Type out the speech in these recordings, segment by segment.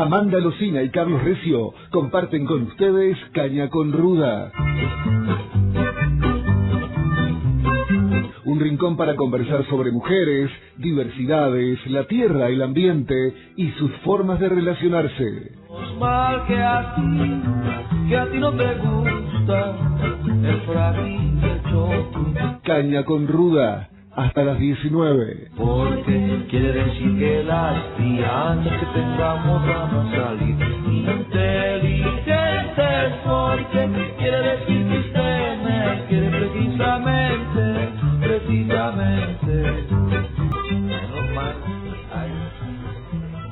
Amanda Lucina y Carlos Recio comparten con ustedes Caña con Ruda. Un rincón para conversar sobre mujeres, diversidades, la tierra, el ambiente y sus formas de relacionarse. Mal que a ti no te gusta el frágil del choque. Caña con Ruda, hasta las 19. Porque quiere decir que las días que tengamos van a salir inteligentes. Porque quiere decir que usted me quiere precisamente.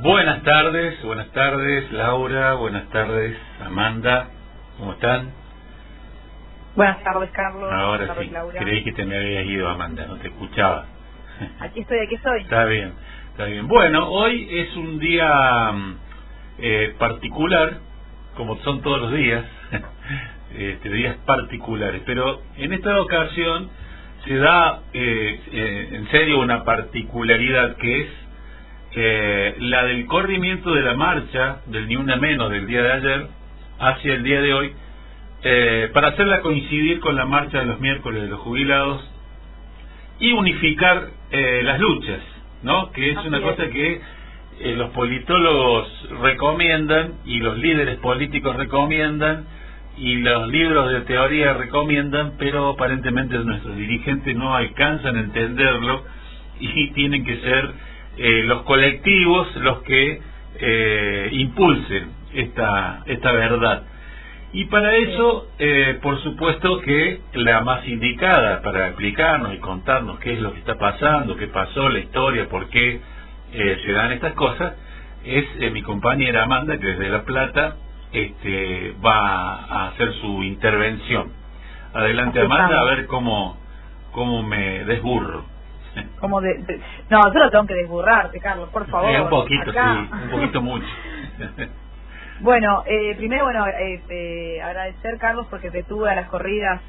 Buenas tardes Laura, buenas tardes Amanda, ¿cómo están? Buenas tardes Carlos. Ahora buenas tardes, sí, Laura. creí que te me habías ido, Amanda, no te escuchaba. Aquí estoy. Está bien. Bueno, hoy es un día particular, como son todos los días, días particulares, pero en esta ocasión se da en serio una particularidad que es la del corrimiento de la marcha del Ni Una Menos del día de ayer hacia el día de hoy, para hacerla coincidir con la marcha de los miércoles de los jubilados y unificar las luchas, ¿no? Que es una cosa que los politólogos recomiendan y los líderes políticos recomiendan y los libros de teoría recomiendan, pero aparentemente nuestros dirigentes no alcanzan a entenderlo y tienen que ser los colectivos los que impulsen esta verdad. Y para eso, por supuesto que la más indicada para explicarnos y contarnos qué es lo que está pasando, qué pasó, la historia, por qué se dan estas cosas, es mi compañera Amanda, que desde La Plata va a hacer su intervención. Adelante, Amanda, a ver cómo me desburro. No, yo lo tengo que desburrarte, Carlos, por favor. Un poquito, acá. sí, un poquito mucho. Bueno, primero, agradecer, Carlos, porque te tuve a las corridas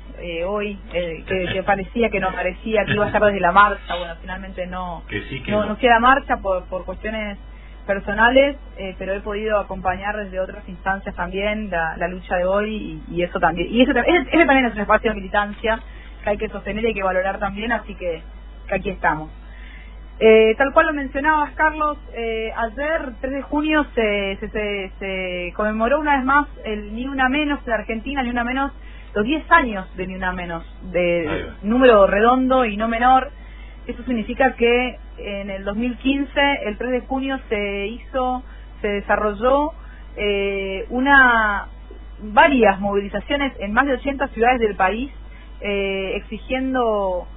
hoy, que parecía que no parecía, que iba a estar desde la marcha. Bueno, finalmente no fui a la marcha por cuestiones personales, pero he podido acompañar desde otras instancias también la lucha de hoy y eso también. Y ese también es un espacio de militancia que hay que sostener y hay que valorar también, así que aquí estamos. Tal cual lo mencionabas, Carlos, ayer, 3 de junio, se conmemoró una vez más el Ni Una Menos de Argentina, Ni Una Menos, los 10 años de Ni Una Menos, de número redondo y no menor. Eso significa que en el 2015, el 3 de junio, se desarrolló varias movilizaciones en más de 80 ciudades del país, exigiendo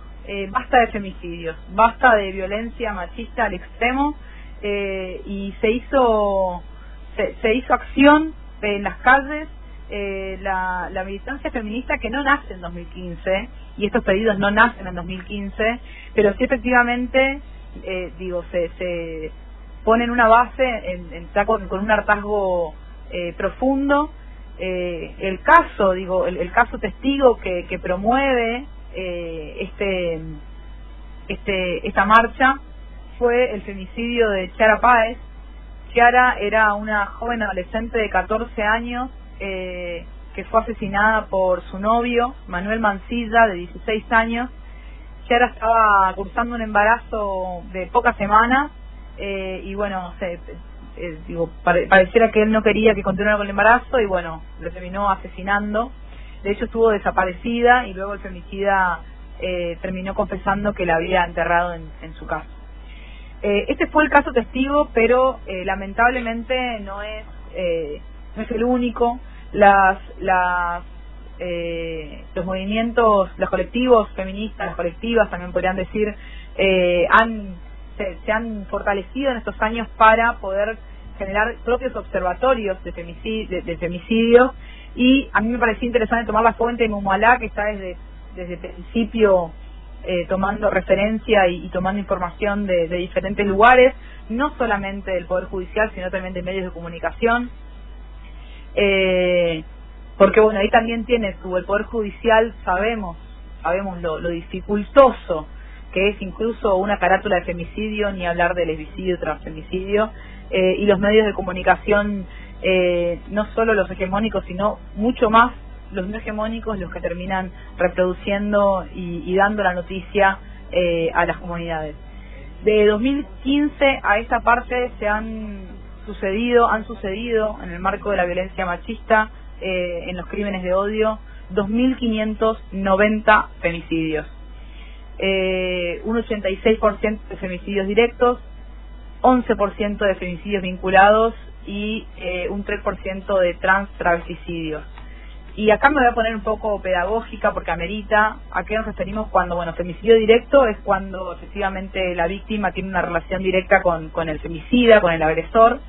basta de femicidios, basta de violencia machista al extremo, y se hizo acción en las calles. La militancia feminista, que no nace en 2015, y estos pedidos no nacen en 2015, pero sí efectivamente se ponen una base está con un hartazgo profundo. El caso testigo que promueve esta marcha fue el femicidio de Chiara Páez. Chiara era una joven adolescente de 14 años que fue asesinada por su novio, Manuel Mancilla, de 16 años. Chiara estaba cursando un embarazo de pocas semanas y bueno, pareciera que él no quería que continuara con el embarazo y bueno, lo terminó asesinando. De hecho estuvo desaparecida y luego el femicida terminó confesando que la había enterrado en su casa. Este fue el caso testigo, pero lamentablemente no es el único. Los movimientos, los colectivos feministas, las colectivas también podrían decir, se han fortalecido en estos años para poder generar propios observatorios de femicidios. Y a mí me pareció interesante tomar la fuente de Mumualá, que está desde el principio tomando referencia y tomando información de diferentes lugares, no solamente del Poder Judicial, sino también de medios de comunicación. Porque bueno, ahí también tiene el Poder Judicial, sabemos lo dificultoso que es incluso una carátula de femicidio, ni hablar de lesbicidio, transfemicidio, y los medios de comunicación, no solo los hegemónicos, sino mucho más los no hegemónicos, los que terminan reproduciendo y dando la noticia a las comunidades. De 2015 a esta parte han sucedido en el marco de la violencia machista, en los crímenes de odio, 2.590 femicidios, un 86% de femicidios directos, 11% de femicidios vinculados y un 3% de travesticidios. Y acá me voy a poner un poco pedagógica porque amerita. ¿A qué nos referimos cuando, femicidio directo es cuando efectivamente la víctima tiene una relación directa con el femicida, con el agresor?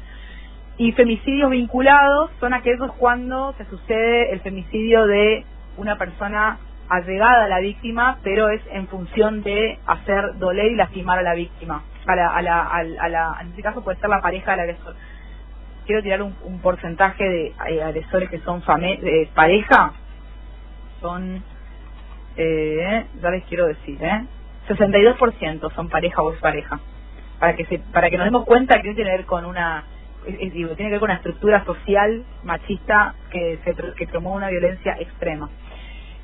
Y femicidios vinculados son aquellos cuando se sucede el femicidio de una persona allegada a la víctima, pero es en función de hacer doler y lastimar a la víctima. En este caso puede ser la pareja del agresor. Quiero tirar un porcentaje de agresores que son pareja. Son, ya les quiero decir, 62% son pareja o expareja. Para que nos demos cuenta que tiene que ver con tiene que ver con una estructura social machista que promueve una violencia extrema.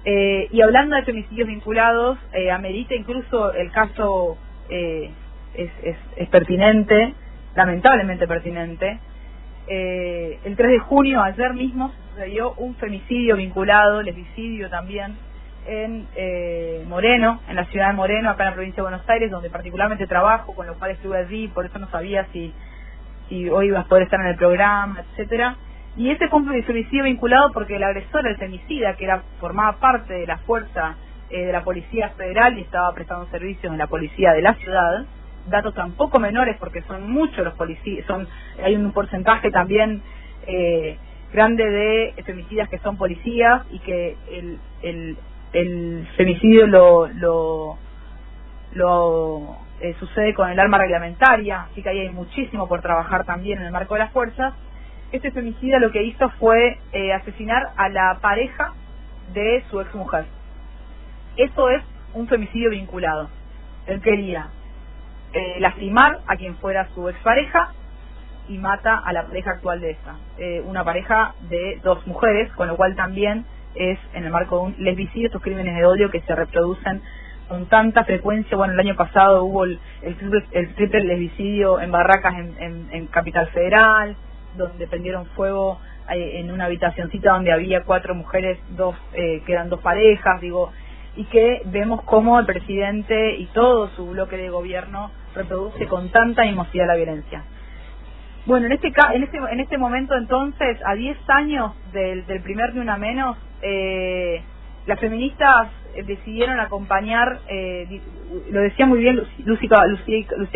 Y hablando de femicidios vinculados, amerita incluso el caso, es pertinente, lamentablemente pertinente. El 3 de junio, ayer mismo, sucedió un femicidio vinculado, lesbicidio también, en Moreno, en la ciudad de Moreno, acá en la provincia de Buenos Aires, donde particularmente trabajo, con lo cual estuve allí, por eso no sabía si hoy ibas a poder estar en el programa, etcétera. Y ese fue un femicidio vinculado porque el agresor, el femicida, que formaba parte de la fuerza de la Policía Federal y estaba prestando servicios en la policía de la ciudad, datos tampoco menores porque son muchos los policías, hay un porcentaje también grande de femicidas que son policías, y que el femicidio sucede con el arma reglamentaria, así que ahí hay muchísimo por trabajar también en el marco de las fuerzas. Este femicida lo que hizo fue asesinar a la pareja de su exmujer. Eso es un femicidio vinculado. Él quería lastimar a quien fuera su expareja y mata a la pareja actual de esta, una pareja de 2 mujeres, con lo cual también es en el marco de un lesbicidio, estos crímenes de odio que se reproducen con tanta frecuencia. Bueno, el año pasado hubo el triple lesbicidio en Barracas, en Capital Federal, donde prendieron fuego en una habitacioncita donde había 4 mujeres, que eran 2 parejas, y que vemos cómo el presidente y todo su bloque de gobierno reproduce con tanta animosidad la violencia. Bueno, en este momento entonces, a 10 años del primer Ni Una Menos, las feministas decidieron acompañar, lo decía muy bien Lucía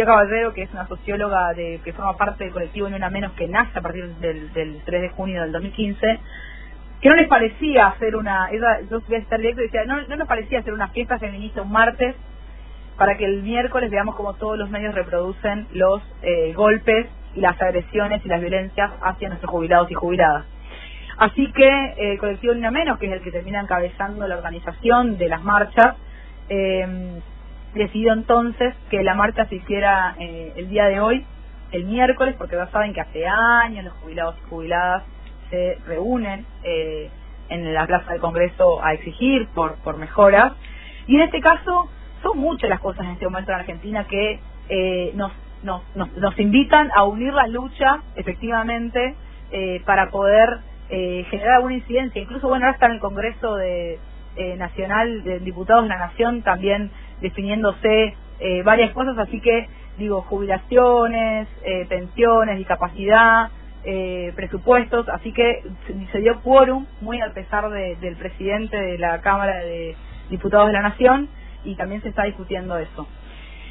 Caballero, que es una socióloga que forma parte del colectivo Ni Una Menos, que nace a partir del 3 de junio del 2015, que no les parecía hacer yo voy a estar directo y decía, no nos parecía hacer una fiesta feminista un martes, para que el miércoles veamos como todos los medios reproducen los golpes y las agresiones y las violencias hacia nuestros jubilados y jubiladas. Así que el colectivo Ni Una Menos, que es el que termina encabezando la organización de las marchas, decidió entonces que la marcha se hiciera el día de hoy, el miércoles, porque ya saben que hace años los jubilados y jubiladas se reúnen en la plaza del Congreso a exigir por mejoras, y en este caso son muchas las cosas en este momento en Argentina que nos invitan a unir las luchas efectivamente, para poder generar alguna incidencia. Incluso ahora está en el Congreso Nacional de Diputados de la Nación también definiéndose varias cosas, así que jubilaciones, pensiones, discapacidad, presupuestos, así que se dio quórum, muy a pesar del presidente de la Cámara de Diputados de la Nación, y también se está discutiendo eso.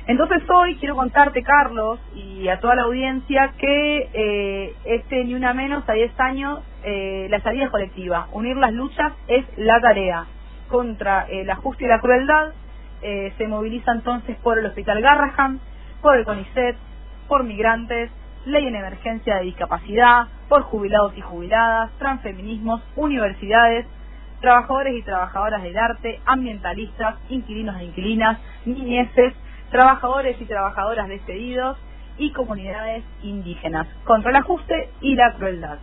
Entonces hoy quiero contarte, Carlos, y a toda la audiencia, que Ni Una Menos a 10 años, la salida es colectiva. Unir las luchas es la tarea. Contra el ajuste y la crueldad, se moviliza entonces por el Hospital Garrahan, por el CONICET, por migrantes, ley en emergencia de discapacidad, por jubilados y jubiladas, transfeminismos, universidades, trabajadores y trabajadoras del arte, ambientalistas, inquilinos e inquilinas, niñeces, trabajadores y trabajadoras despedidos y comunidades indígenas, contra el ajuste y la crueldad.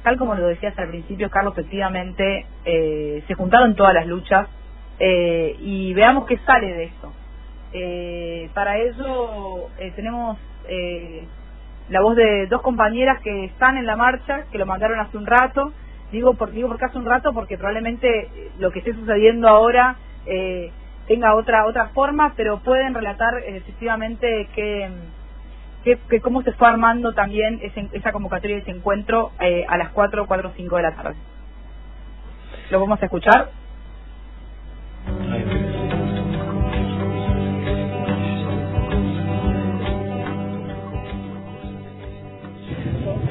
Tal como lo decías al principio, Carlos, efectivamente se juntaron todas las luchas y veamos qué sale de esto. Para ello tenemos la voz de dos compañeras que están en la marcha, que lo mandaron hace un rato. Digo porque hace un rato, porque probablemente lo que esté sucediendo ahora tenga otra forma, pero pueden relatar efectivamente que cómo se fue armando también esa convocatoria de ese encuentro a las 4:05 de la tarde. ¿Lo vamos a escuchar?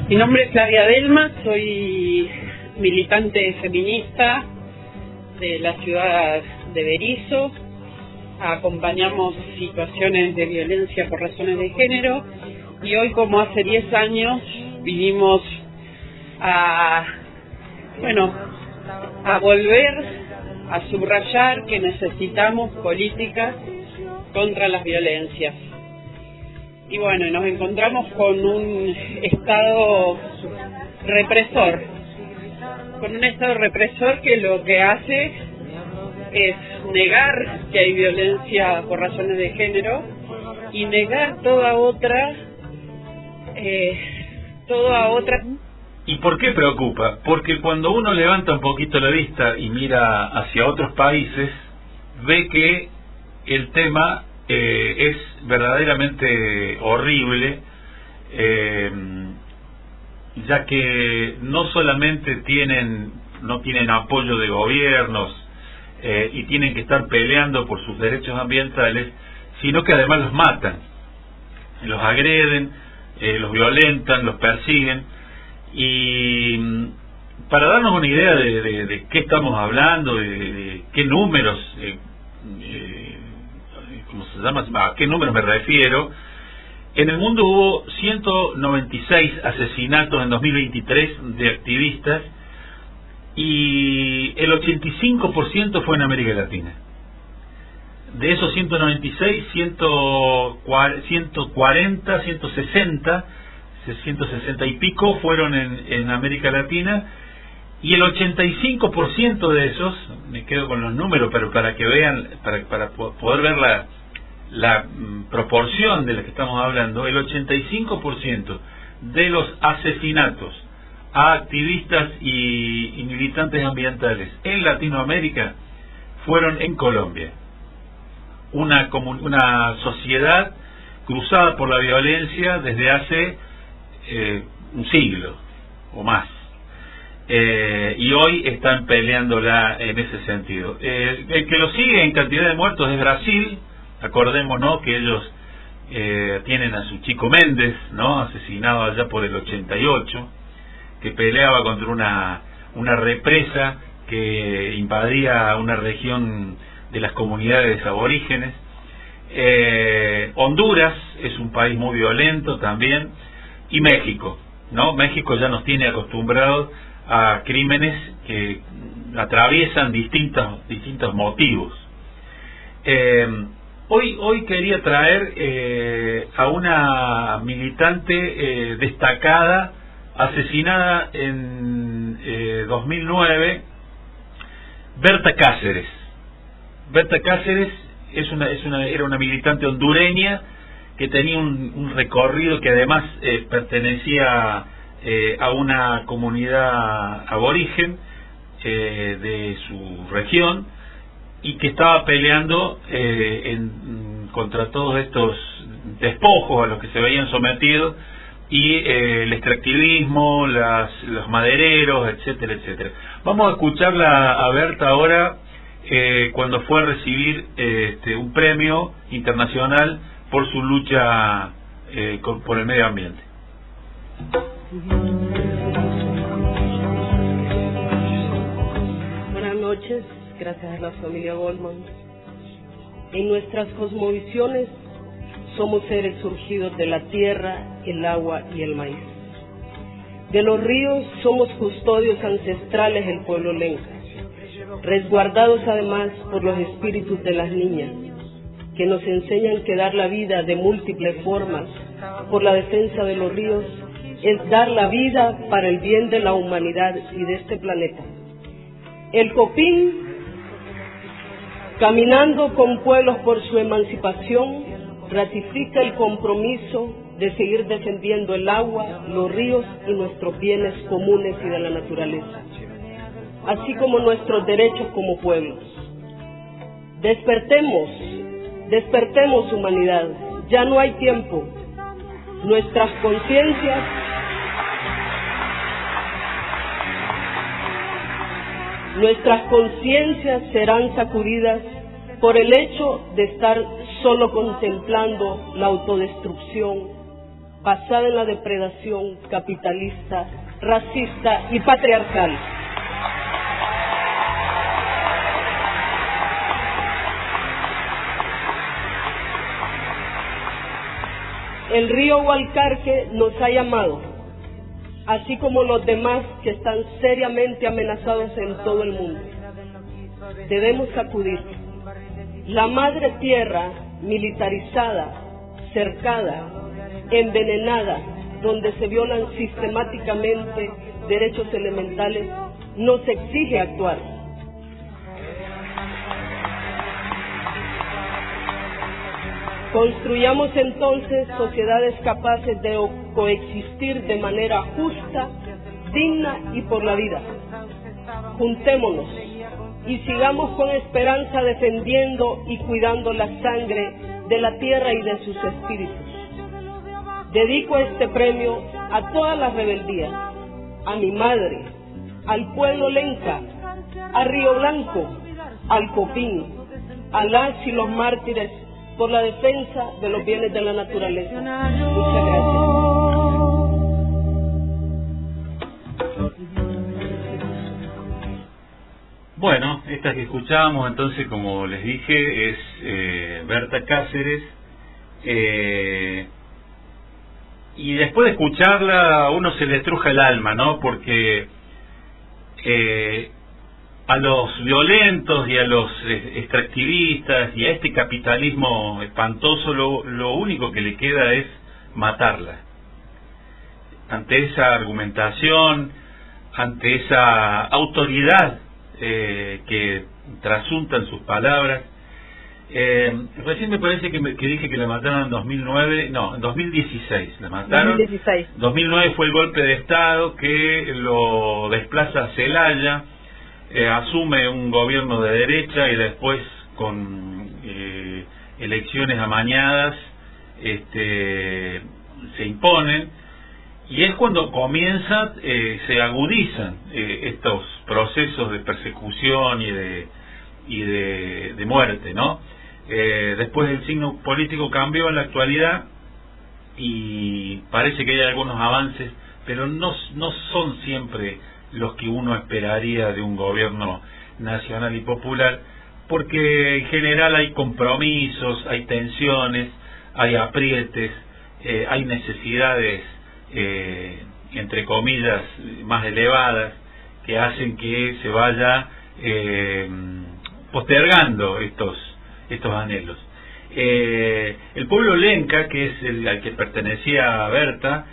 Mi nombre es Flavia Delma, soy militante feminista de la ciudad de Berisso. Acompañamos situaciones de violencia por razones de género y hoy, como hace 10 años, vinimos a volver a subrayar que necesitamos políticas contra las violencias. Y bueno, nos encontramos con un Estado represor, que lo que hace es negar que hay violencia por razones de género y negar toda otra. ¿Y por qué preocupa? Porque cuando uno levanta un poquito la vista y mira hacia otros países, ve que el tema es verdaderamente horrible, ya que no solamente no tienen apoyo de gobiernos y tienen que estar peleando por sus derechos ambientales, sino que además los matan, los agreden, los violentan, los persiguen. Y para darnos una idea de qué estamos hablando, de qué números, ¿cómo se llama? ¿A qué números me refiero? En el mundo hubo 196 asesinatos en 2023 de activistas y el 85% fue en América Latina. De esos 196, 140, 160 y pico fueron en América Latina, y el 85% de esos, me quedo con los números, pero para que vean, para poder ver la proporción de la que estamos hablando, el 85% de los asesinatos a activistas y militantes ambientales en Latinoamérica fueron en Colombia. Una sociedad cruzada por la violencia desde hace un siglo o más, y hoy están peleándola en ese sentido. El que lo sigue en cantidad de muertos es Brasil. Acordémonos que ellos tienen a su Chico Méndez, ¿no?, asesinado allá por el 88, que peleaba contra una represa que invadía una región de las comunidades aborígenes. Honduras es un país muy violento también, y México, ¿no? México ya nos tiene acostumbrados a crímenes que atraviesan distintos motivos. Hoy quería traer a una militante destacada, asesinada en 2009, Berta Cáceres. Berta Cáceres era una militante hondureña que tenía un recorrido, que además pertenecía a una comunidad aborigen de su región, y que estaba peleando contra todos estos despojos a los que se veían sometidos, y el extractivismo, los madereros, etcétera, etcétera. Vamos a escucharla a Berta ahora, cuando fue a recibir un premio internacional por su lucha por el medio ambiente. Buenas noches, gracias a la familia Goldman. En nuestras cosmovisiones somos seres surgidos de la tierra, el agua y el maíz. De los ríos somos custodios ancestrales del pueblo lenca. resguardados además por los espíritus de las niñas, que nos enseñan que dar la vida de múltiples formas por la defensa de los ríos es dar la vida para el bien de la humanidad y de este planeta. El COPIN, caminando con pueblos por su emancipación, ratifica el compromiso de seguir defendiendo el agua, los ríos y nuestros bienes comunes y de la naturaleza, así como nuestros derechos como pueblos. Despertemos humanidad, ya no hay tiempo. Nuestras conciencias serán sacudidas por el hecho de estar solo contemplando la autodestrucción basada en la depredación capitalista, racista y patriarcal. El río Gualcarque nos ha llamado, así como los demás que están seriamente amenazados en todo el mundo. Debemos sacudir. La madre tierra militarizada, cercada, envenenada, donde se violan sistemáticamente derechos elementales, nos exige actuar. Construyamos entonces sociedades capaces de coexistir de manera justa, digna y por la vida. Juntémonos y sigamos con esperanza defendiendo y cuidando la sangre de la tierra y de sus espíritus. Dedico este premio a todas las rebeldías, a mi madre, al pueblo lenca, a Río Blanco, al Copín, a las y los mártires por la defensa de los bienes de la naturaleza. Muchas gracias. Bueno, esta que escuchábamos entonces, como les dije, es Berta Cáceres, y después de escucharla a uno se le estruja el alma, ¿no? Porque a los violentos y a los extractivistas y a este capitalismo espantoso lo único que le queda es matarla. Ante esa argumentación, ante esa autoridad que trasuntan sus palabras, recién me parece que dije que la mataron en 2009, no, en 2016 la mataron. 2009 fue el golpe de Estado que lo desplaza a Celaya, asume un gobierno de derecha y después con elecciones amañadas se imponen, y es cuando comienza, se agudizan estos procesos de persecución y de muerte, ¿no? Después el signo político cambió en la actualidad y parece que hay algunos avances, pero no son siempre los que uno esperaría de un gobierno nacional y popular, porque en general hay compromisos, hay tensiones, hay aprietes, hay necesidades, entre comillas, más elevadas, que hacen que se vaya postergando estos anhelos. El pueblo lenca, que es al que pertenecía Berta,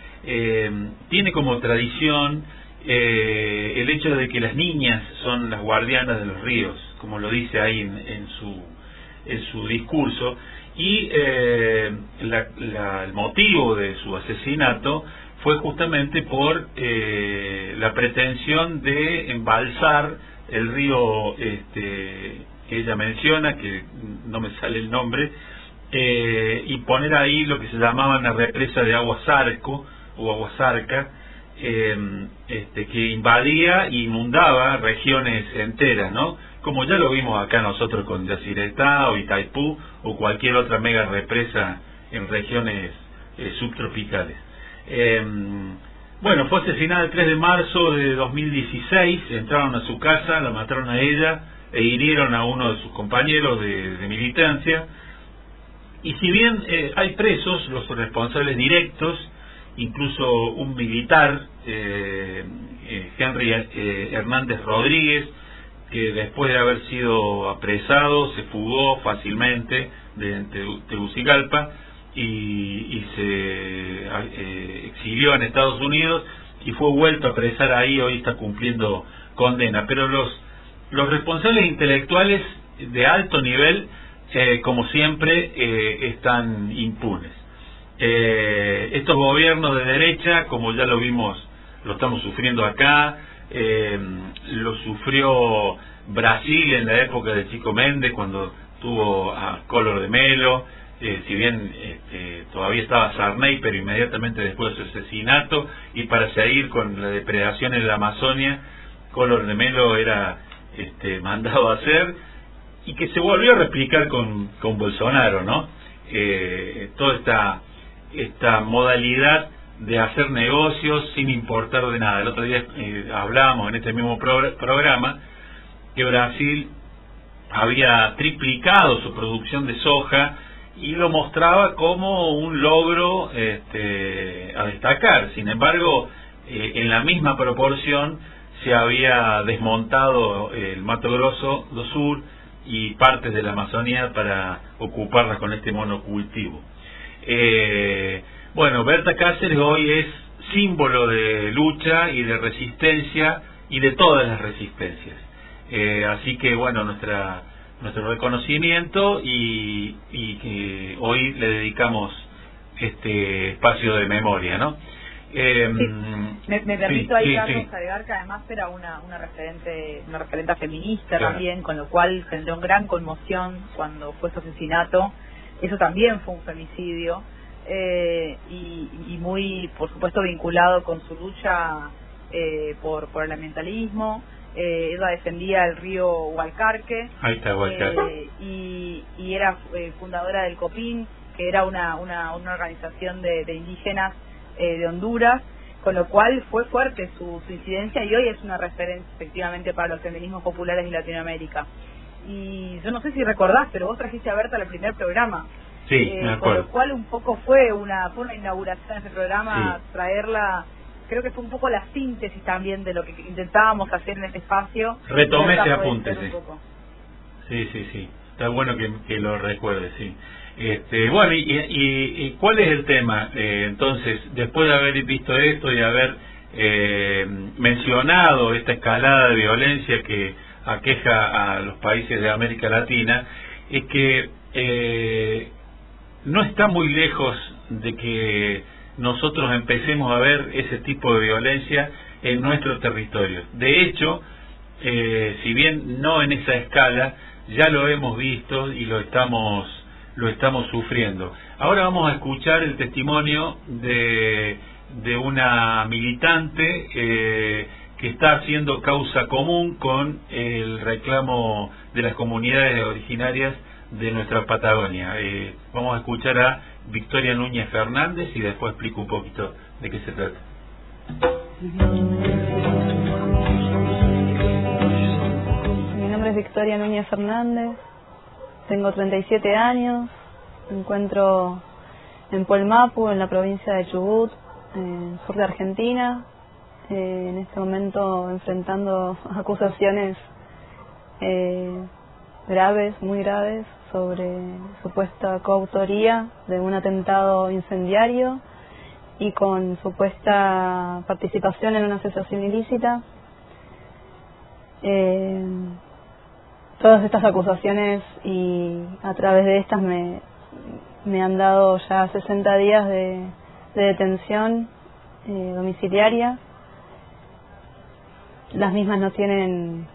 tiene como tradición el hecho de que las niñas son las guardianas de los ríos, como lo dice ahí en su discurso, y el motivo de su asesinato fue justamente por la pretensión de embalsar el río que ella menciona, que no me sale el nombre, y poner ahí lo que se llamaba una represa de Aguasarco o Aguasarca, que invadía e inundaba regiones enteras, ¿no? Como ya lo vimos acá nosotros con Yacyretá o Itaipú o cualquier otra mega represa en regiones subtropicales. Bueno, fue asesinada el 3 de marzo de 2016, entraron a su casa, la mataron a ella e hirieron a uno de sus compañeros de militancia, y si bien hay presos, los responsables directos, incluso un militar, Henry Hernández Rodríguez, que después de haber sido apresado se fugó fácilmente de Tegucigalpa y se exilió en Estados Unidos y fue vuelto a apresar ahí. Hoy está cumpliendo condena, pero los responsables intelectuales de alto nivel, como siempre, están impunes. Estos gobiernos de derecha, como ya lo vimos, lo estamos sufriendo acá, lo sufrió Brasil en la época de Chico Mendes, cuando tuvo a Collor de Mello, si bien todavía estaba Sarney, pero inmediatamente después de su asesinato, y para seguir con la depredación en la Amazonia, Collor de Mello era mandado a hacer, y que se volvió a replicar con Bolsonaro, ¿no? Toda esta modalidad de hacer negocios sin importar de nada. El otro día hablábamos en este mismo programa que Brasil había triplicado su producción de soja y lo mostraba como un logro a destacar. Sin embargo, en la misma proporción se había desmontado el Mato Grosso do Sur y partes de la Amazonía para ocuparlas con este monocultivo. Bueno, Berta Cáceres hoy es símbolo de lucha y de resistencia y de todas las resistencias. Así que bueno, nuestro reconocimiento y que hoy le dedicamos este espacio de memoria, ¿no? Me permito ahí, Carlos, agregar que además era una referente feminista, claro, también, con lo cual generó gran conmoción cuando fue su asesinato. Eso también fue un femicidio, y muy, por supuesto, vinculado con su lucha por el ambientalismo. Ella defendía el río Hualcarque. Ahí está Hualcarque. Y era fundadora del COPIN, que era una organización de indígenas de Honduras, con lo cual fue fuerte su incidencia, y hoy es una referencia efectivamente para los feminismos populares de Latinoamérica. Y yo no sé si recordás, pero vos trajiste a Berta al primer programa. Sí, me acuerdo. Con lo cual un poco fue una inauguración de ese programa, sí, traerla. Creo que fue un poco la síntesis también de lo que intentábamos hacer en este espacio. Retomé ese apunte, sí. Está bueno que lo recuerdes, sí. Bueno, y ¿cuál es el tema? Entonces, después de haber visto esto y haber mencionado esta escalada de violencia que aqueja a los países de América Latina, es que no está muy lejos de que nosotros empecemos a ver ese tipo de violencia en nuestro territorio. De hecho, si bien no en esa escala, ya lo hemos visto y lo estamos sufriendo. Ahora vamos a escuchar el testimonio de una militante que está haciendo causa común con el reclamo de las comunidades originarias de nuestra Patagonia. Vamos a escuchar a Victoria Núñez Fernández y después explico un poquito de qué se trata. Mi nombre es Victoria Núñez Fernández, tengo 37 años, me encuentro en Puelmapu, en la provincia de Chubut, en el sur de Argentina, en este momento enfrentando acusaciones graves, muy graves, sobre supuesta coautoría de un atentado incendiario y con supuesta participación en una asociación ilícita. Todas estas acusaciones, y a través de estas me han dado ya 60 días de detención domiciliaria. Las mismas no tienen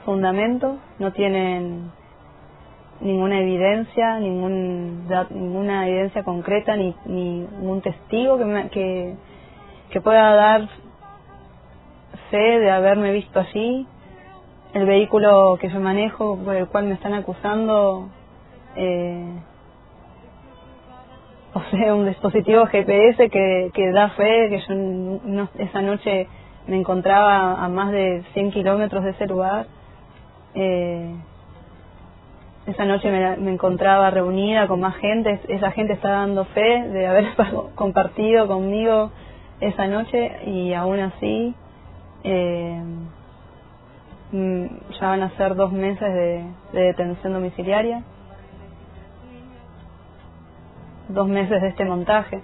fundamento, no tienen ninguna evidencia, ninguna evidencia concreta, ni ningún testigo que pueda dar fe de haberme visto allí. El vehículo que yo manejo, por el cual me están acusando, un dispositivo GPS que da fe que yo esa noche me encontraba a más de 100 kilómetros de ese lugar. Esa noche me encontraba reunida con más gente. Esa gente está dando fe de haber compartido conmigo esa noche, y aún así Ya van a ser 2 meses de detención domiciliaria, 2 meses de este montaje,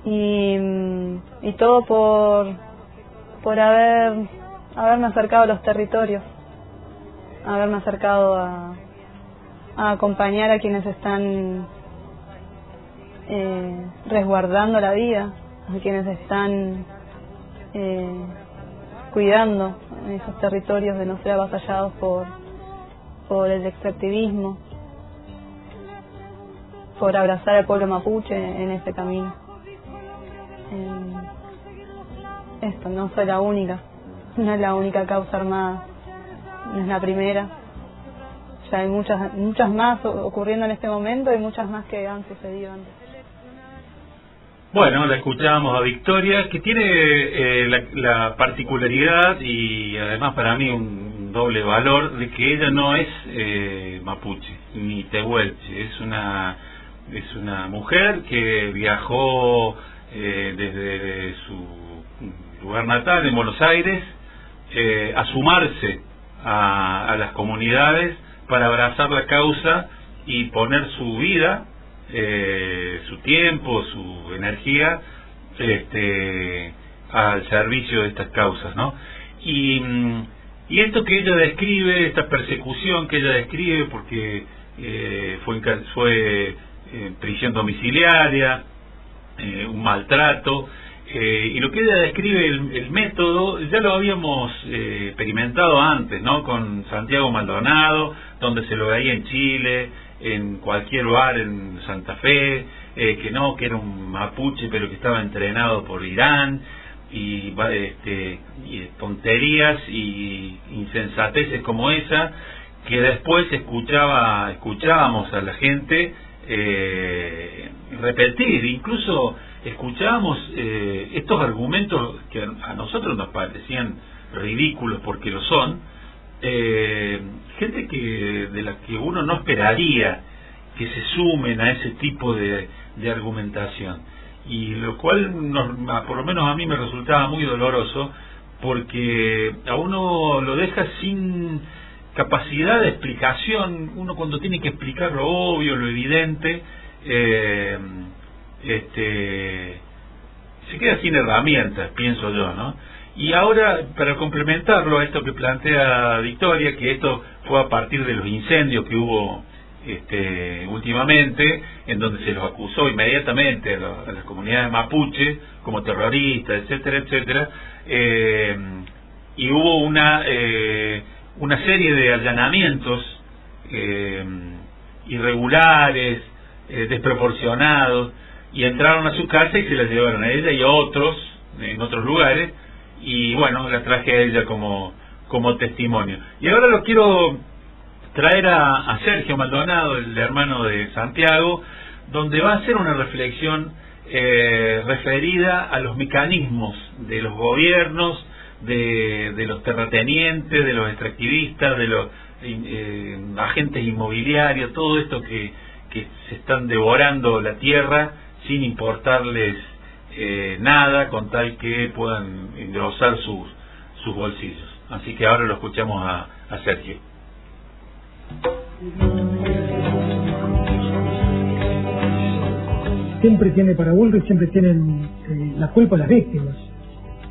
y todo por haberme acercado a los territorios, haberme acercado a acompañar a quienes están resguardando la vida, a quienes están cuidando esos territorios de no ser avasallados por el extractivismo, por abrazar al pueblo mapuche en ese camino. Esto no soy la única, no es la única causa armada, no es la primera. Ya hay muchas más ocurriendo en este momento y muchas más que han sucedido antes. Bueno, la escuchábamos a Victoria, que tiene la particularidad y además para mí un doble valor de que ella no es mapuche ni tehuelche, es una mujer que viajó desde su lugar natal en Buenos Aires a sumarse a las comunidades para abrazar la causa y poner su vida, su tiempo, su energía al servicio de estas causas, ¿no? Y esto que ella describe, esta persecución que ella describe, porque fue prisión domiciliaria, un maltrato, y lo que ella describe, el método, ya lo habíamos experimentado antes, ¿no? Con Santiago Maldonado, donde se lo veía en Chile, en cualquier bar en Santa Fe, que era un mapuche pero que estaba entrenado por Irán, y tonterías y insensateces como esa, que después escuchábamos a la gente repetir, incluso escuchábamos estos argumentos que a nosotros nos parecían ridículos porque lo son, gente de la que uno no esperaría que se sumen a ese tipo de argumentación, y lo cual por lo menos a mí me resultaba muy doloroso, porque a uno lo deja sin capacidad de explicación. Uno cuando tiene que explicar lo obvio, lo evidente, se queda sin herramientas, pienso yo, ¿no? Y ahora, para complementarlo a esto que plantea Victoria, que esto fue a partir de los incendios que hubo últimamente, en donde se los acusó inmediatamente a las comunidades mapuche como terroristas, etcétera, etcétera, y hubo una serie de allanamientos irregulares, desproporcionados, y entraron a su casa y se la llevaron a ella y a otros en otros lugares, y bueno, la traje a ella como testimonio. Y ahora lo quiero traer a Sergio Maldonado, el hermano de Santiago, donde va a hacer una reflexión referida a los mecanismos de los gobiernos, de los terratenientes, de los extractivistas, de los agentes inmobiliarios, todo esto que se están devorando la tierra sin importarles nada, con tal que puedan engrosar sus bolsillos. Así que ahora lo escuchamos a Sergio. Para Bullrich siempre tienen la culpa las víctimas.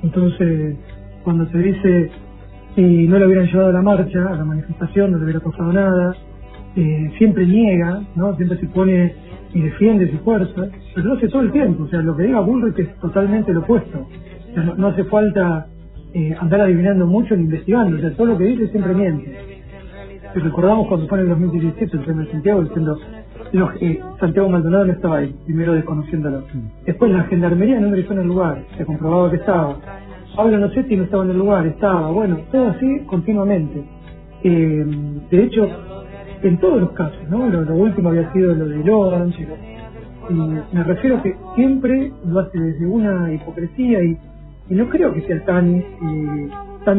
Entonces, cuando se dice si no lo hubieran llevado a la marcha, a la manifestación, no le hubiera pasado nada, siempre niega, ¿no? Siempre se pone y defiende su fuerza, pero lo hace todo el tiempo. O sea, lo que diga Bullrich es totalmente lo opuesto. O sea, no hace falta andar adivinando mucho ni investigando. O sea, todo lo que dice siempre miente. Si recordamos cuando fue en el 2017 el tema de Santiago, diciendo Santiago Maldonado no estaba ahí, primero desconociéndolo. Después la gendarmería no ingresó en el lugar, se comprobaba que estaba. Pablo Nocetti no estaba en el lugar, estaba. Bueno, todo así continuamente. De hecho, en todos los casos, ¿no? Lo último había sido lo de Orange, y me refiero a que siempre lo hace desde una hipocresía, y no creo que sea tan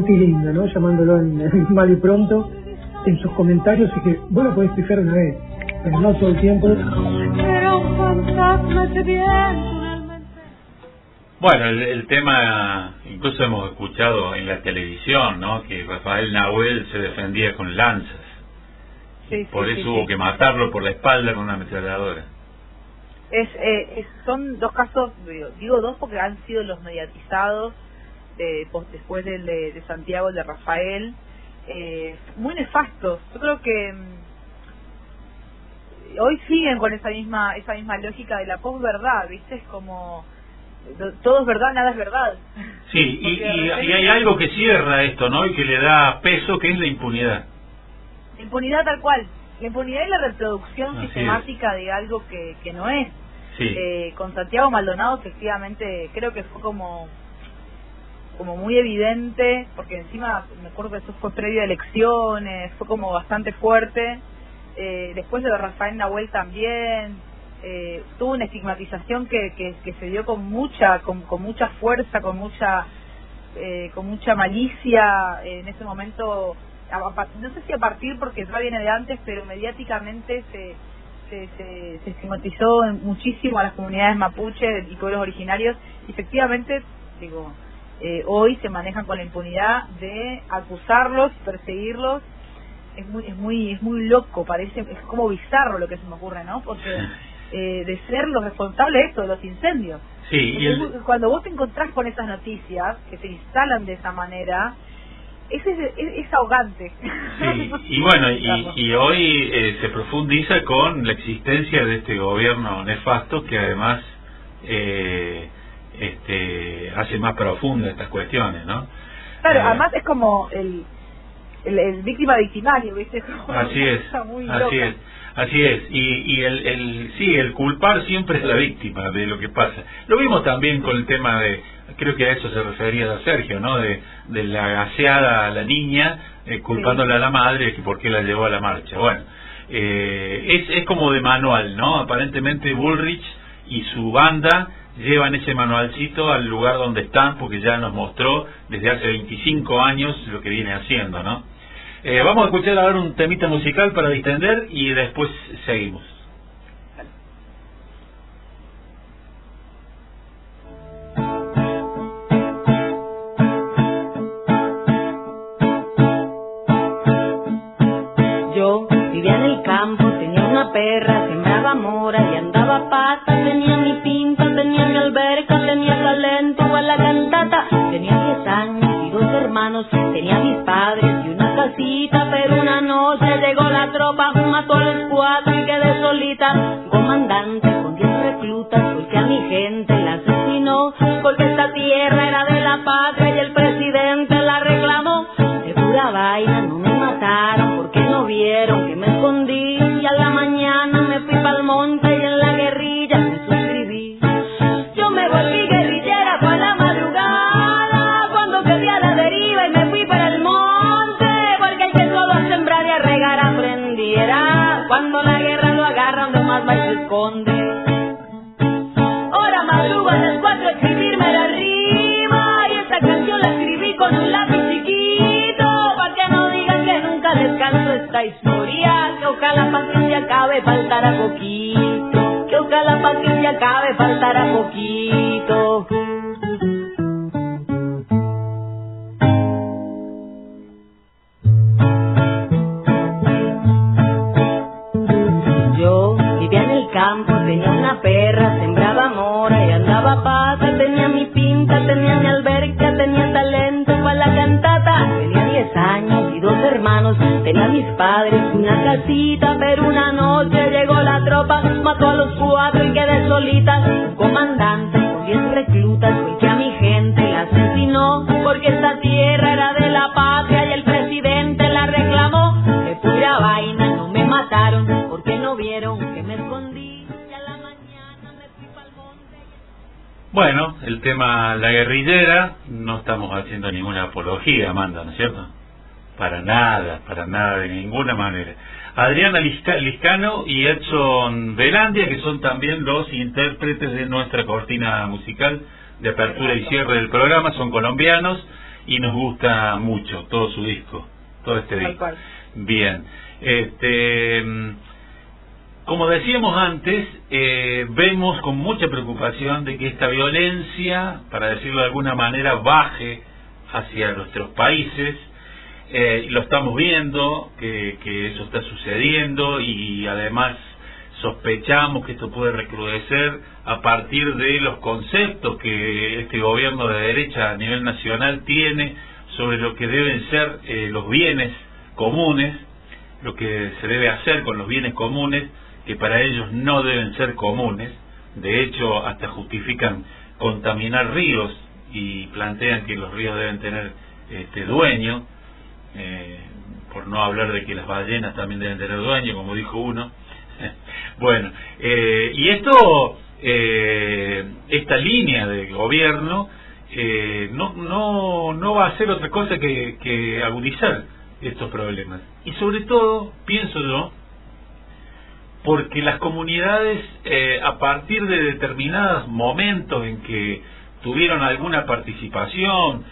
tilinda, ¿no? Llamándolo en mal y pronto en sus comentarios, y que vos lo podés fijar una vez, pero no todo el tiempo. Bueno, el tema, incluso hemos escuchado en la televisión, ¿no? Que Rafael Nahuel se defendía con lanzas. Sí, por sí, eso sí, hubo sí. que matarlo por la espalda con una ametralladora. Son dos casos, digo dos porque han sido los mediatizados después del de Santiago, el de Rafael, muy nefastos. Yo creo que hoy siguen con esa misma lógica de la posverdad, ¿viste? Es como todo es verdad, nada es verdad. Sí, y hay algo que cierra esto, ¿no? Y que le da peso, que es la impunidad. La impunidad tal cual. La impunidad y la reproducción Así sistemática de algo que no es. Sí. Con Santiago Maldonado, efectivamente, creo que fue como muy evidente, porque encima me acuerdo que eso fue previo a elecciones, fue como bastante fuerte. Después de Rafael Nahuel también tuvo una estigmatización que se dio con mucha fuerza, con mucha malicia en ese momento. No sé si a partir, porque ya viene de antes, pero mediáticamente se estigmatizó muchísimo a las comunidades mapuche y pueblos originarios. Y efectivamente, digo, hoy se manejan con la impunidad de acusarlos, perseguirlos. Es muy loco, parece, es como bizarro lo que se me ocurre, ¿no? Porque de ser los responsables de esto, de los incendios. Sí, cuando vos te encontrás con esas noticias que se instalan de esa manera, es ahogante. Sí, y bueno, y hoy se profundiza con la existencia de este gobierno nefasto que además hace más profunda estas cuestiones, ¿no? Claro, además es como el víctima victimario, ¿viste? Así es, así es, y el culpar siempre es la víctima de lo que pasa. Lo vimos también con el tema de, creo que a eso se refería a Sergio, ¿no? De la gaseada a la niña, culpándola a la madre que por qué la llevó a la marcha. Bueno, es como de manual, ¿no? Aparentemente Bullrich y su banda llevan ese manualcito al lugar donde están, porque ya nos mostró desde hace 25 años lo que viene haciendo, ¿no? Vamos a escuchar ahora un temita musical para distender y después seguimos. Yo vivía en el campo, tenía una perra, sembraba mora y andaba pata, tenía mi pinta, tenía mi alberca, tenía talento a la cantata, tenía 10 años y 2 hermanos, tenía mis padres y una casita, pero una noche llegó la tropa, mató a los 4 y quedé solita, comandante con 10 reclutas, porque a mi gente la asesinó, porque esta tierra era de la patria y el presidente la reclamó, de pura vaina no me mataron, porque no vieron que me escondí, y a la mañana me fui pa'l monte y en la guerrilla me suscribí. Yo me volví guerrillera pa' la madrugada, cuando quedé a la deriva y me fui para el monte, porque el que todo a sembrar y a regar aprendiera, cuando la guerra lo agarra donde más va y se esconde. Ahora madrugo a las 4 a escribirme la rima, y esta canción la escribí con un lápiz chiquito, pa' que no digan que nunca descanso esta historia, que ojalá pa' que se acabe faltará poquito, que ojalá pa' que se acabe faltará poquito. Yo vivía en el campo, tenía una perra, sembraba mora y andaba pata, tenía mi pinta, tenía mi alberca, tenía talento para la cantata, tenía 10 años y 2 hermanos, tenía mis padres, una casita, pero una noche llegó la tropa, mató a los 4 y quedé solita, un comandante con 10 reclutas, porque a mi gente la asesinó, porque esta tierra era de la patria y el presidente la reclamó, de pura vaina no me mataron, porque no vieron que me escondí, y a la mañana me fui pa'l monte. Bueno, el tema la guerrillera, no estamos haciendo ninguna apología, Amanda, ¿no es cierto? Para nada, de ninguna manera. Adriana Liscano y Edson Velandia, que son también los intérpretes de nuestra cortina musical de apertura y cierre del programa, son colombianos y nos gusta mucho todo su disco, todo este disco. Bien, Como decíamos antes, vemos con mucha preocupación de que esta violencia, para decirlo de alguna manera, baje hacia nuestros países. Lo estamos viendo, que eso está sucediendo, y además sospechamos que esto puede recrudecer a partir de los conceptos que este gobierno de derecha a nivel nacional tiene sobre lo que deben ser los bienes comunes, lo que se debe hacer con los bienes comunes, que para ellos no deben ser comunes. De hecho, hasta justifican contaminar ríos y plantean que los ríos deben tener dueño, por no hablar de que las ballenas también deben tener dueño, como dijo uno. Bueno, y esto, esta línea de gobierno no va a hacer otra cosa que agudizar estos problemas. Y sobre todo, pienso yo, porque las comunidades, a partir de determinados momentos en que tuvieron alguna participación,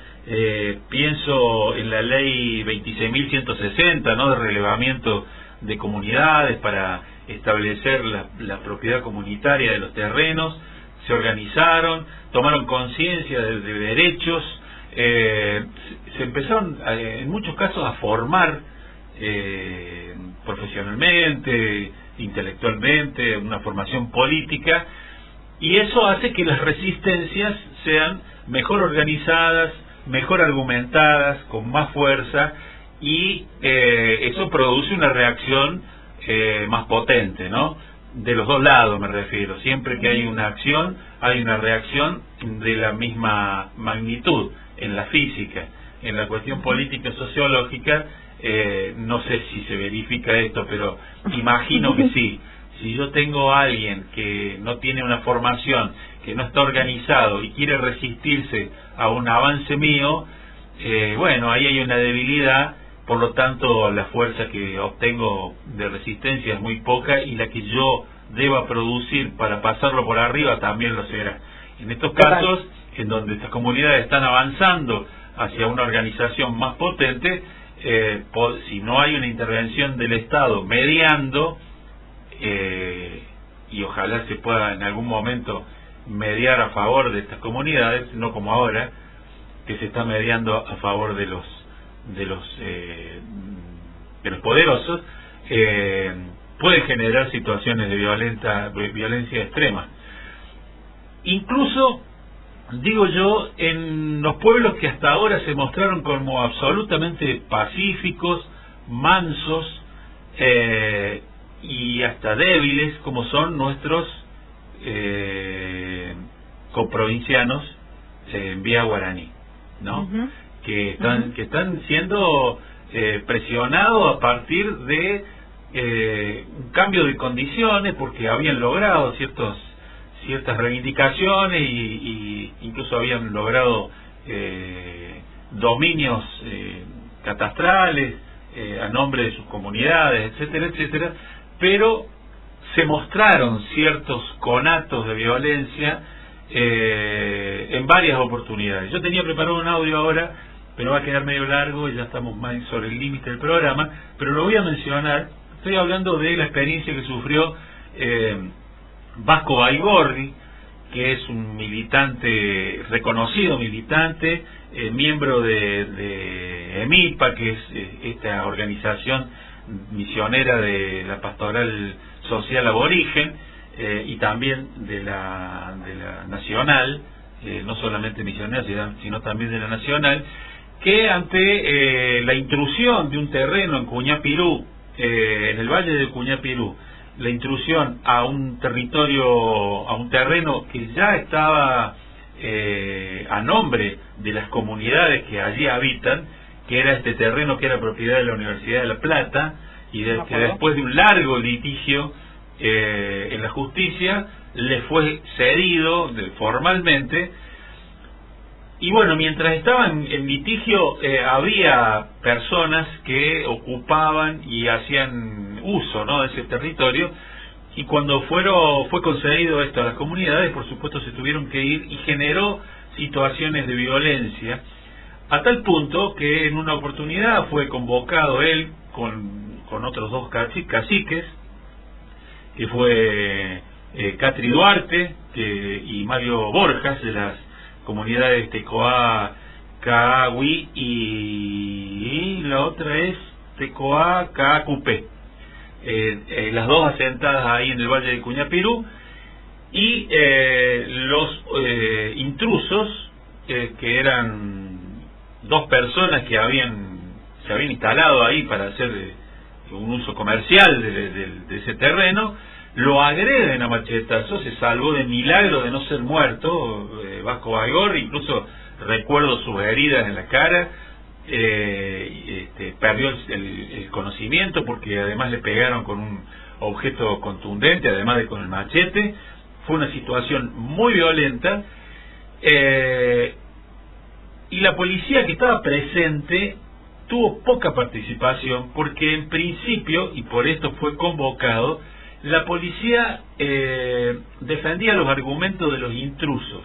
pienso en la ley 26.160, ¿no?, de relevamiento de comunidades para establecer la propiedad comunitaria de los terrenos, se organizaron, tomaron conciencia de derechos, se empezaron en muchos casos a formar profesionalmente, intelectualmente, una formación política, y eso hace que las resistencias sean mejor organizadas, mejor argumentadas, con más fuerza, y eso produce una reacción más potente, ¿no? De los dos lados me refiero. Siempre que hay una acción, hay una reacción de la misma magnitud. En la física, en la cuestión política sociológica, no sé si se verifica esto, pero imagino que sí. Si yo tengo a alguien que no tiene una formación, que no está organizado y quiere resistirse a un avance mío, bueno, ahí hay una debilidad. Por lo tanto, la fuerza que obtengo de resistencia es muy poca, y la que yo deba producir para pasarlo por arriba también lo será. En estos casos, en donde estas comunidades están avanzando hacia una organización más potente, si no hay una intervención del Estado mediando, y ojalá se pueda en algún momento mediar a favor de estas comunidades, no como ahora, que se está mediando a favor de los poderosos, puede generar situaciones de violencia extrema. Incluso, digo yo, en los pueblos que hasta ahora se mostraron como absolutamente pacíficos, mansos, y hasta débiles, como son nuestros coprovincianos en vía guaraní, ¿no? Que están siendo presionados a partir de un cambio de condiciones, porque habían logrado ciertas reivindicaciones y incluso habían logrado dominios catastrales a nombre de sus comunidades, etcétera, etcétera, pero se mostraron ciertos conatos de violencia en varias oportunidades. Yo tenía preparado un audio ahora, pero va a quedar medio largo y ya estamos más sobre el límite del programa, pero lo voy a mencionar. Estoy hablando de la experiencia que sufrió Vasco Baigorri, que es un militante, reconocido militante, miembro de EMIPA, que es esta organización misionera de la Pastoral Social Aborigen, y también de la Nacional, no solamente misionera, sino también de la Nacional, que ante la intrusión de un terreno en Cuñapirú, en el valle de Cuñapirú, la intrusión a un territorio, a un terreno que ya estaba a nombre de las comunidades que allí habitan, que era este terreno que era propiedad de la Universidad de La Plata, y que después de un largo litigio en la justicia le fue cedido formalmente. Y bueno, mientras estaban en litigio, había personas que ocupaban y hacían uso, ¿no?, de ese territorio, y cuando fue concedido esto a las comunidades, por supuesto se tuvieron que ir, y generó situaciones de violencia, a tal punto que en una oportunidad fue convocado él con otros dos caciques, que fue Catri Duarte y Mario Borjas, de las comunidades Tecoa, Caagüí y la otra es Tecoa, Caacupé, las dos asentadas ahí en el Valle de Cuñapirú, y los intrusos, que eran dos personas que se habían instalado ahí para hacer un uso comercial de ese terreno, lo agreden a machetazos. Se salvó de milagro de no ser muerto Vasco Baigorri, incluso recuerdo sus heridas en la cara. Perdió el conocimiento porque además le pegaron con un objeto contundente, además de con el machete. Fue una situación muy violenta, y la policía que estaba presente tuvo poca participación, porque en principio, y por esto fue convocado, la policía defendía los argumentos de los intrusos.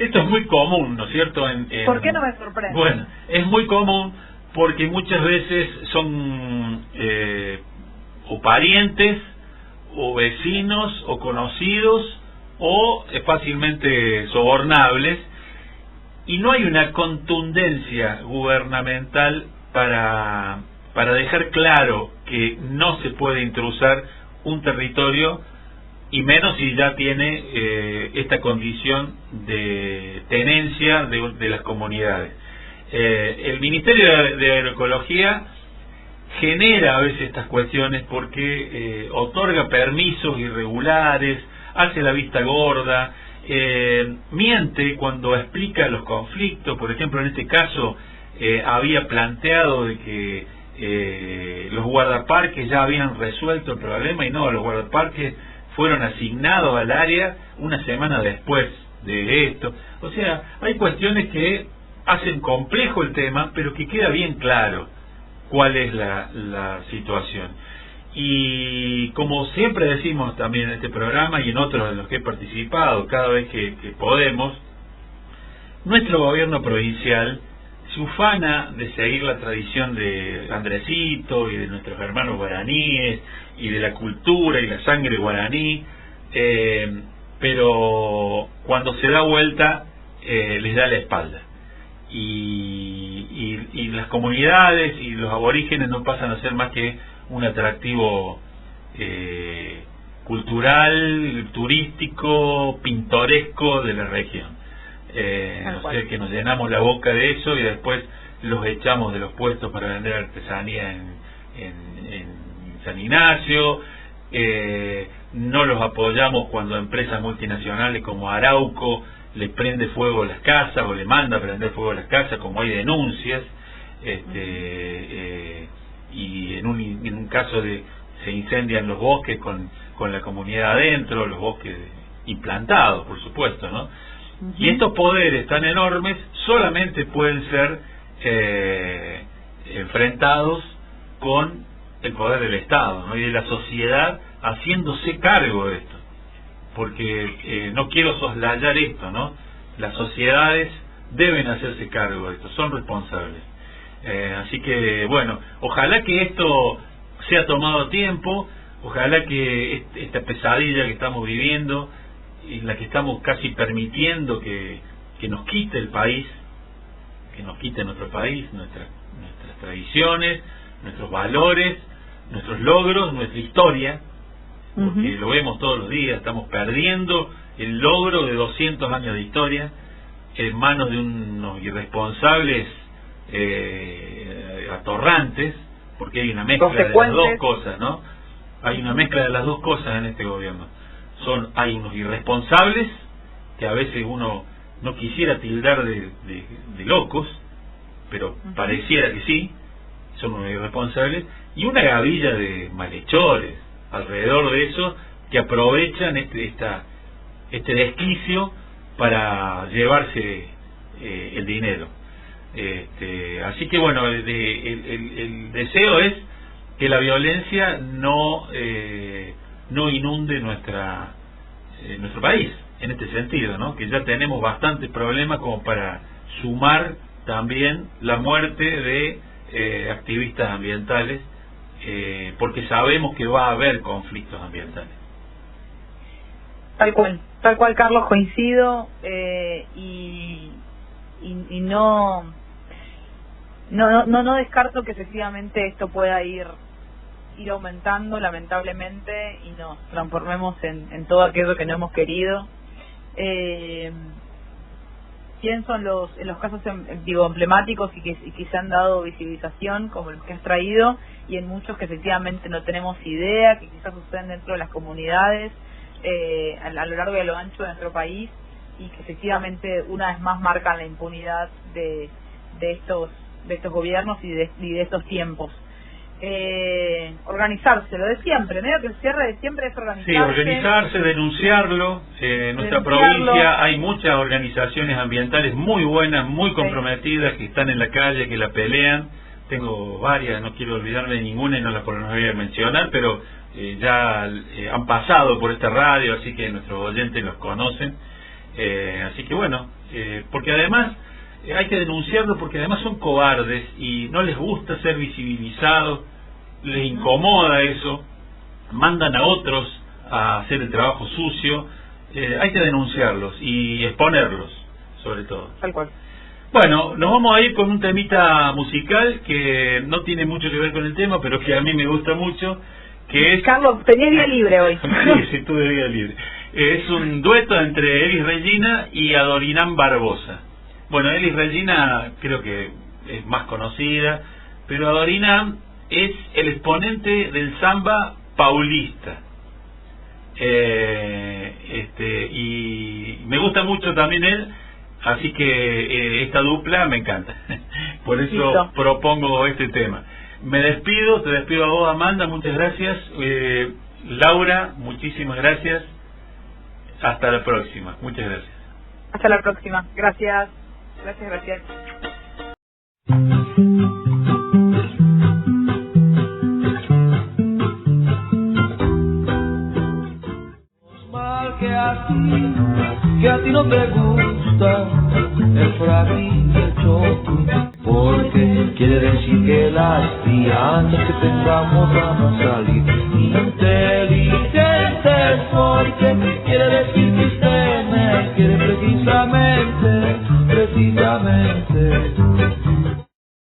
Esto es muy común, ¿no es cierto? ¿Por qué no me sorprende? Bueno, es muy común porque muchas veces son o parientes, o vecinos, o conocidos, o fácilmente sobornables, y no hay una contundencia gubernamental para dejar claro que no se puede intrusar un territorio, y menos si ya tiene esta condición de tenencia de las comunidades. El Ministerio de Agroecología genera a veces estas cuestiones porque otorga permisos irregulares, hace la vista gorda, miente cuando explica los conflictos. Por ejemplo, en este caso había planteado de que los guardaparques ya habían resuelto el problema, y no, los guardaparques fueron asignados al área una semana después de esto. O sea, hay cuestiones que hacen complejo el tema, pero que queda bien claro cuál es la situación. Y como siempre decimos también en este programa y en otros en los que he participado cada vez que podemos, nuestro gobierno provincial se ufana de seguir la tradición de Andresito y de nuestros hermanos guaraníes y de la cultura y la sangre guaraní, pero cuando se da vuelta les da la espalda. Y las comunidades y los aborígenes no pasan a ser más que un atractivo cultural, turístico, pintoresco de la región. No sé, que nos llenamos la boca de eso y después los echamos de los puestos para vender artesanía en San Ignacio. No los apoyamos cuando empresas multinacionales como Arauco le prende fuego a las casas o le manda a prender fuego a las casas, como hay denuncias, y en un caso se incendian los bosques con la comunidad adentro, los bosques implantados, por supuesto, ¿no? Y estos poderes tan enormes solamente pueden ser enfrentados con el poder del Estado, ¿no? Y de la sociedad haciéndose cargo de esto, porque no quiero soslayar esto, ¿no? Las sociedades deben hacerse cargo de esto, son responsables. Así que, bueno, ojalá que esto sea tomado a tiempo, ojalá que esta pesadilla que estamos viviendo, en la que estamos casi permitiendo que nos quite el país, que nos quite nuestro país, nuestras tradiciones, nuestros valores, nuestros logros, nuestra historia, porque lo vemos todos los días, estamos perdiendo el logro de 200 años de historia en manos de unos irresponsables atorrantes, porque hay una mezcla de las dos cosas, ¿no? Hay una mezcla de las dos cosas en este gobierno. Hay unos irresponsables que a veces uno no quisiera tildar de locos, pero pareciera que sí, son unos irresponsables, y una gavilla de malhechores alrededor de eso que aprovechan este desquicio para llevarse el dinero. Así que bueno, el deseo es que la violencia no inunde nuestro país en este sentido, ¿no? Que ya tenemos bastantes problemas como para sumar también la muerte de activistas ambientales porque sabemos que va a haber conflictos ambientales. Tal cual, Carlos, coincido, y no descarto que efectivamente esto pueda ir aumentando, lamentablemente, y nos transformemos en todo aquello que no hemos querido. Pienso en los casos emblemáticos y que se han dado visibilización, como los que has traído, y en muchos que efectivamente no tenemos idea, que quizás suceden dentro de las comunidades, a lo largo y a lo ancho de nuestro país, y que efectivamente una vez más marcan la impunidad de estos gobiernos y de estos tiempos. Organizarse, lo de siempre, medio que el cierre de siempre es organizarse. Sí, organizarse, denunciarlo. En nuestra provincia hay muchas organizaciones ambientales muy buenas, muy comprometidas, que están en la calle, que la pelean. Tengo varias, no quiero olvidarme de ninguna y no las voy a mencionar, pero ya han pasado por esta radio, así que nuestros oyentes los conocen. Así que bueno, porque además hay que denunciarlo, porque además son cobardes y no les gusta ser visibilizados, les incomoda eso, mandan a otros a hacer el trabajo sucio. Hay que denunciarlos y exponerlos, sobre todo. Tal cual. Bueno, nos vamos a ir con un temita musical que no tiene mucho que ver con el tema, pero que a mí me gusta mucho, que es... Carlos, tenías día libre hoy. Sí, tuve día libre. Es un dueto entre Elis Regina y Adorinán Barbosa. Bueno, Elis Regina creo que es más conocida, pero Adorinán es el exponente del samba paulista. Y me gusta mucho también él, así que esta dupla me encanta. Por eso propongo este tema. Me despido, te despido a vos, Amanda, muchas gracias. Laura, muchísimas gracias. Hasta la próxima, muchas gracias. Hasta la próxima, gracias. Gracias. Mal que a ti no te gusta el fracking y el choque, porque quiere decir que las fianzas que tengamos van a salir inteligentes, porque